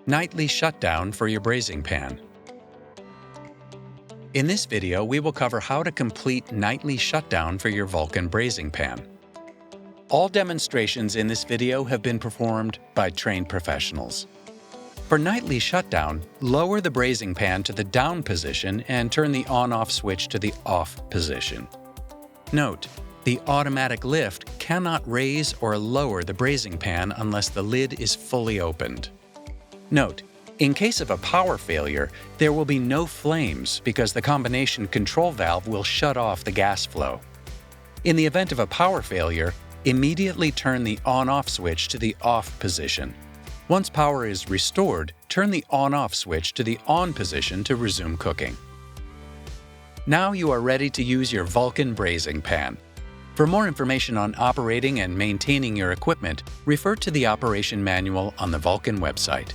Nightly shutdown for your braising pan. In this video, we will cover how to complete nightly shutdown for your Vulcan braising pan. All demonstrations in this video have been performed by trained professionals. For nightly shutdown, lower the braising pan to the down position and turn the on-off switch to the off position. Note: the automatic lift cannot raise or lower the braising pan unless the lid is fully opened. Note: in case of a power failure, there will be no flames because the combination control valve will shut off the gas flow. In the event of a power failure, immediately turn the on-off switch to the off position. Once power is restored, turn the on-off switch to the on position to resume cooking. Now you are ready to use your Vulcan braising pan. For more information on operating and maintaining your equipment, refer to the operation manual on the Vulcan website.